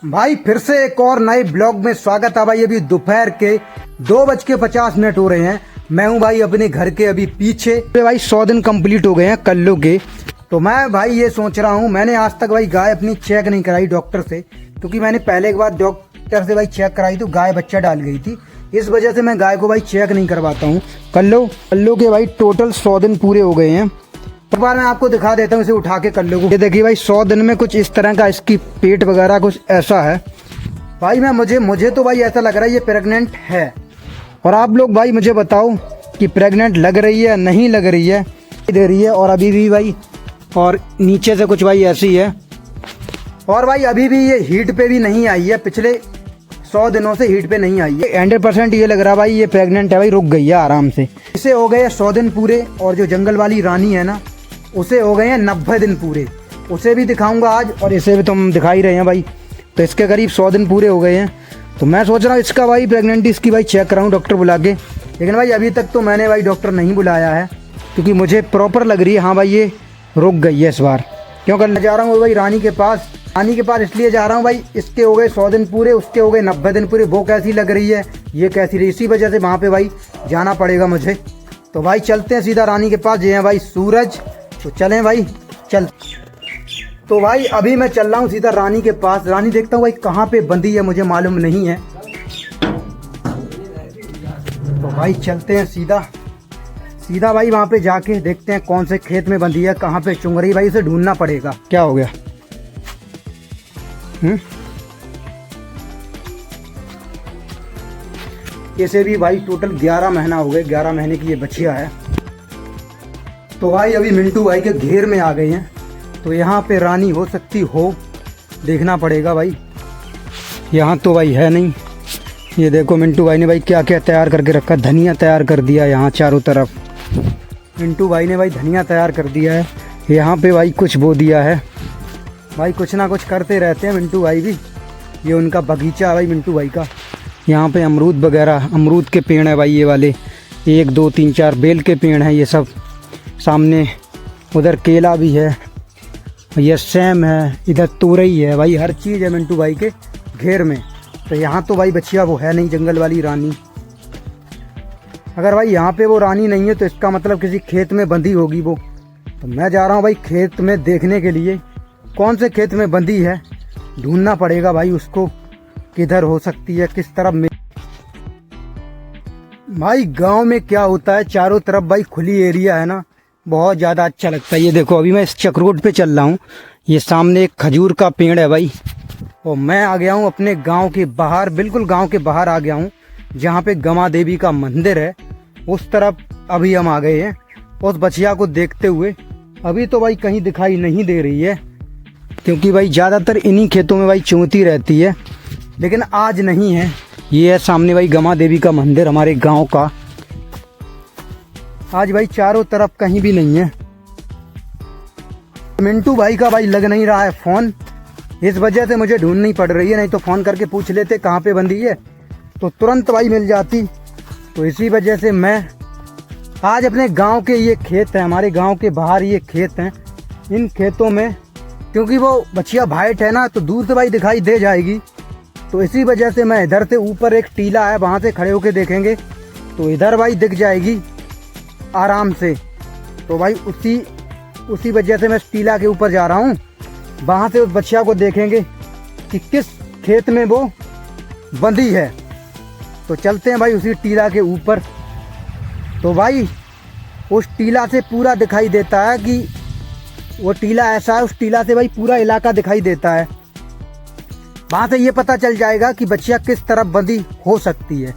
भाई फिर से एक और नए ब्लॉग में स्वागत है भाई। अभी दोपहर के 2:50 हो रहे हैं। मैं हूं भाई अपने घर के अभी पीछे। भाई 100 दिन कंप्लीट हो गए हैं कल्लू के। तो मैं भाई ये सोच रहा हूं, मैंने आज तक भाई गाय अपनी चेक नहीं कराई डॉक्टर से, क्योंकि मैंने पहले एक बार डॉक्टर से भाई चेक कराई तो गाय बच्चा डाल गई थी। इस वजह से मैं गाय को भाई चेक नहीं करवाता हूँ। कल्लू के भाई टोटल 100 दिन पूरे हो गए हैं। एक बार मैं आपको दिखा देता हूँ इसे उठा के कल्लू को। ये देखिए भाई 100 दिन में कुछ इस तरह का इसकी पेट वगैरह कुछ ऐसा है भाई। मुझे तो भाई ऐसा लग रहा है ये प्रेग्नेंट है। और आप लोग भाई मुझे बताओ कि प्रेग्नेंट लग रही है नहीं लग रही है। दे रही है और अभी भी भाई, और नीचे से कुछ भाई ऐसी है। और भाई अभी भी ये हीट पे भी नहीं आई है, पिछले 100 दिनों से हीट पे नहीं आई है। 100% ये लग रहा भाई ये प्रेग्नेंट है भाई, रुक गई है आराम से। इसे हो गए 100 दिन पूरे, और जो जंगल वाली रानी है ना उसे हो गए हैं 90 दिन पूरे। उसे भी दिखाऊंगा आज, और इसे भी तुम दिखा ही रहे हैं भाई। तो इसके करीब 100 दिन पूरे हो गए हैं। तो मैं सोच रहा हूँ इसका भाई प्रेगनेंटी इसकी भाई चेक कराऊँ डॉक्टर बुला के। लेकिन भाई अभी तक तो मैंने भाई डॉक्टर नहीं बुलाया है, क्योंकि मुझे प्रॉपर लग रही है हाँ भाई ये रुक गई है इस बार। क्यों करने जा रहा हूँ भाई रानी के पास इसलिए जा रहा हूँ भाई, इसके हो गए 100 दिन पूरे, उसके हो गए 90 दिन पूरे। वो कैसी लग रही है, ये कैसी रही, इसी वजह से वहाँ पे भाई जाना पड़ेगा मुझे। तो भाई चलते हैं सीधा रानी के पास। ये है भाई सूरज, तो चलें भाई चल। तो भाई अभी मैं चल रहा हूँ सीधा रानी के पास। रानी देखता हूँ भाई कहाँ पे बंधी है, मुझे मालूम नहीं है। तो भाई चलते हैं सीधा भाई वहाँ पे जाके देखते हैं कौन से खेत में बंधी है, कहाँ पे चुंग रही भाई, उसे ढूंढना पड़ेगा। क्या हो गया? इसे भी भाई टोटल 11 महीना हो गए, 11 महीने की ये बच्चिया है। तो भाई अभी मिंटू भाई के घेर में आ गए हैं। तो यहाँ पे रानी हो सकती हो, देखना पड़ेगा भाई। यहाँ तो भाई है नहीं। ये देखो मिंटू भाई ने भाई क्या क्या तैयार करके रखा, धनिया तैयार कर दिया यहाँ चारों तरफ। मिंटू भाई ने भाई धनिया तैयार कर दिया है। यहाँ पे भाई कुछ बो दिया है भाई, कुछ ना कुछ करते रहते हैं मिंटू भाई भी। ये उनका बगीचा है भाई मिंटू भाई का। यहाँ पे अमरूद वगैरह, अमरूद के पेड़ है भाई ये वाले, 1 2 3 4 बेल के पेड़ हैं ये सब। सामने उधर केला भी है, ये सेम है, इधर तुरई है भाई, हर चीज़ है मिंटू भाई के घेर में। तो यहाँ तो भाई बच्चिया वो है नहीं, जंगल वाली रानी। अगर भाई यहाँ पे वो रानी नहीं है तो इसका मतलब किसी खेत में बंधी होगी वो। तो मैं जा रहा हूँ भाई खेत में देखने के लिए, कौन से खेत में बंधी है। ढूंढना पड़ेगा भाई उसको, किधर हो सकती है, किस तरफ में। भाई गांव में क्या होता है, चारों तरफ भाई खुली एरिया है ना, बहुत ज़्यादा अच्छा लगता है। ये देखो अभी मैं इस चक रोड पे चल रहा हूँ, ये सामने एक खजूर का पेड़ है भाई। और मैं आ गया हूँ अपने गांव के बाहर, बिल्कुल गांव के बाहर आ गया हूँ, जहाँ पे गमा देवी का मंदिर है। उस तरफ अभी हम आ गए हैं उस बछिया को देखते हुए। अभी तो भाई कहीं दिखाई नहीं दे रही है, क्योंकि भाई ज़्यादातर इन्हीं खेतों में भाई चूंती रहती है, लेकिन आज नहीं है। ये है सामने भाई गमा देवी का मंदिर हमारे गाँव का। आज भाई चारों तरफ कहीं भी नहीं है। मिंटू भाई का भाई लग नहीं रहा है फ़ोन, इस वजह से मुझे ढूंढनी पड़ रही है। नहीं तो फ़ोन करके पूछ लेते कहाँ पे बंधी है तो तुरंत भाई मिल जाती। तो इसी वजह से मैं आज अपने गांव के, ये खेत है हमारे गांव के बाहर, ये खेत हैं, इन खेतों में, क्योंकि वो बच्चिया वाइट है ना तो दूर से भाई दिखाई दे जाएगी। तो इसी वजह से मैं इधर से, ऊपर एक टीला है वहाँ से खड़े होके देखेंगे तो इधर भाई दिख जाएगी आराम से। तो भाई उसी वजह से मैं टीला के ऊपर जा रहा हूँ, वहाँ से उस बच्चिया को देखेंगे कि किस खेत में वो बंधी है। तो चलते हैं भाई उसी टीला के ऊपर। तो भाई उस टीला से पूरा दिखाई देता है कि वो टीला ऐसा है, उस टीला से भाई पूरा इलाका दिखाई देता है। वहाँ से ये पता चल जाएगा कि बच्चिया किस तरफ बंधी हो सकती है।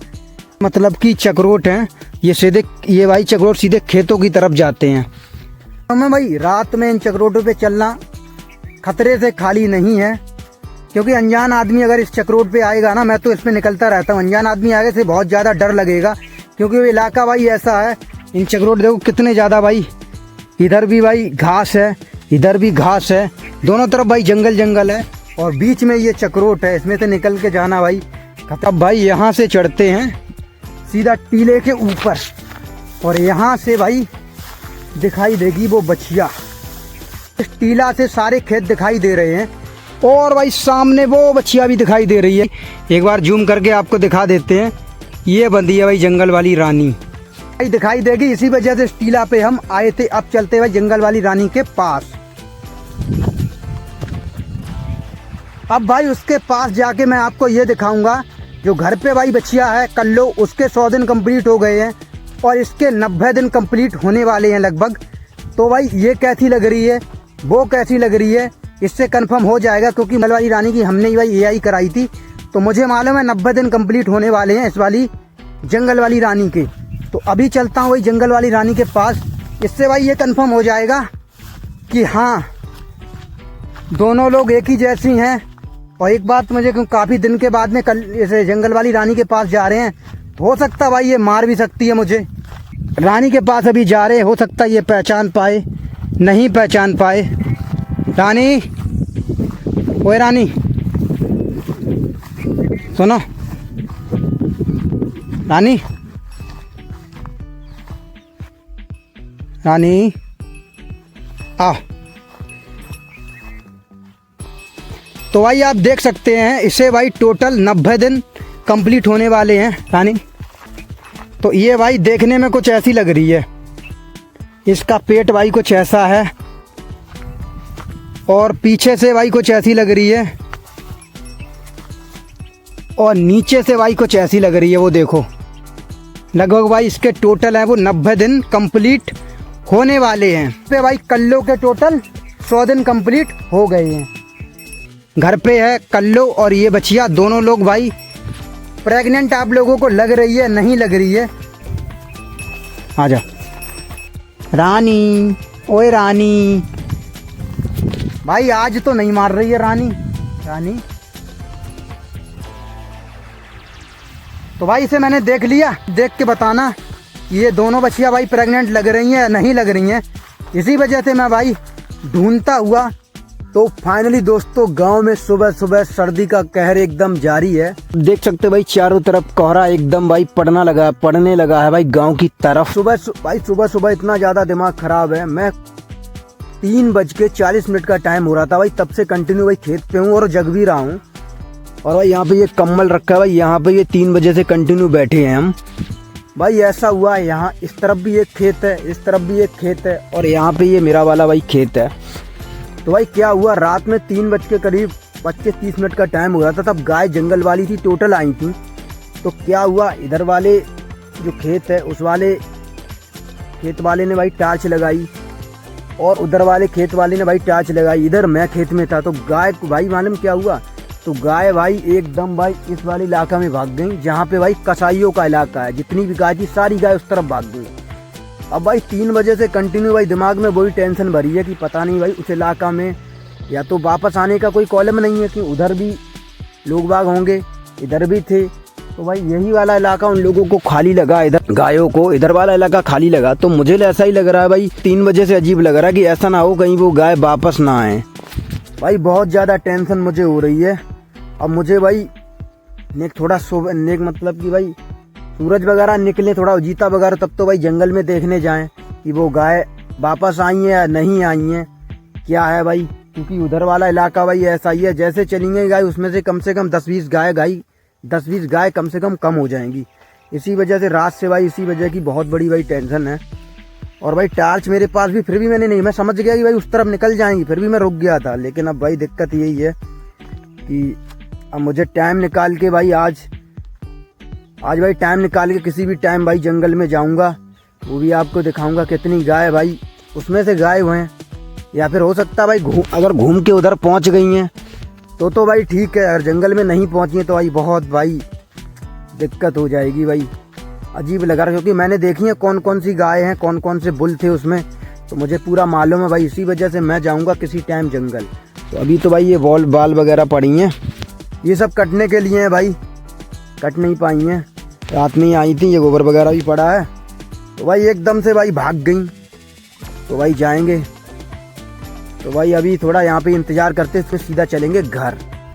मतलब कि चक्रोट हैं ये भाई चक्रोट सीधे खेतों की तरफ जाते हैं। हमें भाई रात में इन चक्रोटों पे चलना खतरे से खाली नहीं है, क्योंकि अनजान आदमी अगर इस चक्रोट पे आएगा ना, मैं तो इसमें निकलता रहता हूँ, अनजान आदमी आगे से बहुत ज़्यादा डर लगेगा, क्योंकि वो इलाका भाई ऐसा है। इन चक्रोट देखो कितने ज़्यादा भाई, इधर भी भाई घास है, इधर भी घास है, दोनों तरफ भाई जंगल है, और बीच में ये चक्रोट है, इसमें से निकल के जाना भाई। अब भाई यहाँ से चढ़ते हैं सीधा टीले के ऊपर, और यहाँ से भाई दिखाई देगी वो बछिया। इस टीला से सारे खेत दिखाई दे रहे हैं, और भाई सामने वो बछिया भी दिखाई दे रही है, एक बार जूम करके आपको दिखा देते हैं। ये बंदी है भाई जंगल वाली रानी, भाई दिखाई देगी, इसी वजह से इस टीला पे हम आए थे। अब चलते भाई जंगल वाली रानी के पास। अब भाई उसके पास जाके मैं आपको ये दिखाऊंगा, जो घर पे भाई बच्चिया है कल्लो, उसके 100 दिन कंप्लीट हो गए हैं और इसके 90 दिन कंप्लीट होने वाले हैं लगभग। तो भाई ये कैसी लग रही है, वो कैसी लग रही है, इससे कंफर्म हो जाएगा, क्योंकि जंगल वाली रानी की हमने भाई AI कराई थी, तो मुझे मालूम है 90 दिन कंप्लीट होने वाले हैं इस वाली जंगल वाली रानी के। तो अभी चलता हूँ भाई जंगल वाली रानी के पास, इससे भाई ये कंफर्म हो जाएगा कि हाँ दोनों लोग एक ही जैसी हैं। और एक बात मुझे, काफ़ी दिन के बाद में कल इसे जंगल वाली रानी के पास जा रहे हैं, हो सकता भाई ये मार भी सकती है मुझे। रानी के पास अभी जा रहे हैं, हो सकता ये पहचान पाए, नहीं पहचान पाए। रानी, ओए रानी सुनो, रानी रानी आओ। तो भाई आप देख सकते हैं इसे भाई टोटल 90 दिन कंप्लीट होने वाले हैं रानी। तो ये भाई देखने में कुछ ऐसी लग रही है, इसका पेट भाई कुछ ऐसा है और पीछे से भाई कुछ ऐसी लग रही है और नीचे से भाई कुछ ऐसी लग रही है। वो देखो, लगभग भाई इसके टोटल है वो 90 दिन कंप्लीट होने वाले हैं। पे भाई कल्लो के टोटल 100 दिन कंप्लीट हो गए हैं। घर पे है कल्लो और ये बच्चिया, दोनों लोग भाई प्रेग्नेंट आप लोगों को लग रही है, नहीं लग रही है? आजा रानी, ओए रानी भाई, आज तो नहीं मार रही है रानी। रानी तो भाई इसे मैंने देख लिया, देख के बताना ये दोनों बच्चियाँ भाई प्रेग्नेंट लग रही हैं या नहीं लग रही हैं। इसी वजह से मैं भाई ढूंढता हुआ, तो फाइनली दोस्तों गांव में सुबह सुबह सर्दी का कहर एकदम जारी है। देख सकते भाई चारों तरफ कोहरा एकदम भाई पड़ने लगा है भाई गांव की तरफ। सुबह सुबह इतना ज्यादा दिमाग खराब है। मैं 3:40 का टाइम हो रहा था भाई, तब से कंटिन्यू भाई खेत पे हूँ और जग भी रहा हूँ। और भाई यहाँ पे ये कम्बल रखा है भाई, यहाँ पे ये 3 बजे से कंटिन्यू बैठे हैं हम भाई। ऐसा हुआ है यहाँ इस तरफ भी एक खेत है, इस तरफ भी एक खेत है और यहाँ पे ये मेरा वाला भाई खेत है। तो भाई क्या हुआ, रात में 3 बज के करीब 25-30 का टाइम हो रहा था, तब गाय जंगल वाली थी टोटल आई थी। तो क्या हुआ, इधर वाले जो खेत है उस वाले खेत वाले ने भाई टार्च लगाई और उधर वाले खेत वाले ने भाई टार्च लगाई। इधर मैं खेत में था, तो गाय को भाई मालूम क्या हुआ, तो गाय भाई एकदम भाई इस वाले इलाका में भाग गई, जहाँ पे भाई कसाईयों का इलाका है। जितनी भी गाय थी सारी गाय उस तरफ भाग गई। अब भाई 3 बजे से कंटिन्यू भाई दिमाग में वही टेंशन भरी है कि पता नहीं भाई उस इलाका में या तो वापस आने का कोई कॉलम नहीं है कि उधर भी लोग बाग होंगे, इधर भी थे। तो भाई यही वाला इलाका उन लोगों को खाली लगा, इधर गायों को इधर वाला इलाका खाली लगा। तो मुझे ऐसा ही लग रहा है भाई, 3 बजे से अजीब लग रहा है कि ऐसा ना हो कहीं वो गाय वापस ना आए। भाई बहुत ज़्यादा टेंशन मुझे हो रही है। अब मुझे भाई थोड़ा मतलब कि भाई सूरज वगैरह निकले, थोड़ा उजीता वगैरह, तब तो भाई जंगल में देखने जाएं कि वो गाय वापस आई हैं या नहीं आई हैं, क्या है भाई। क्योंकि उधर वाला इलाका भाई ऐसा ही है, जैसे चलेंगे गाय उसमें से कम 10-20 गाय कम से कम हो जाएंगी। इसी वजह से रात से भाई इसी वजह की बहुत बड़ी भाई टेंशन है। और भाई टार्च मेरे पास भी, फिर भी मैं समझ गया कि भाई उस तरफ निकल जाएंगी, फिर भी मैं रुक गया था। लेकिन अब भाई दिक्कत यही है कि अब मुझे टाइम निकाल के भाई आज भाई टाइम निकाल के किसी भी टाइम भाई जंगल में जाऊंगा, वो भी आपको दिखाऊंगा कितनी गाय भाई उसमें से गायब हैं। या फिर हो सकता है भाई अगर घूम के उधर पहुंच गई हैं तो भाई ठीक है, अगर जंगल में नहीं पहुंची हैं तो भाई बहुत भाई दिक्कत हो जाएगी भाई। अजीब लगा रहा, क्योंकि मैंने देखी है कौन कौन सी गाय हैं, कौन कौन से बुल थे उसमें, तो मुझे पूरा मालूम है भाई। इसी वजह से मैं जाऊंगा किसी टाइम जंगल। तो अभी तो भाई ये बाल वगैरह पड़ी हैं, ये सब कटने के लिए हैं भाई, कट नहीं पाई हैं। रात में ही आई थी, ये गोबर वगैरह भी पड़ा है। तो भाई एकदम से भाई भाग गई। तो भाई जाएंगे, तो भाई अभी थोड़ा यहाँ पे इंतज़ार करते, फिर सीधा चलेंगे घर।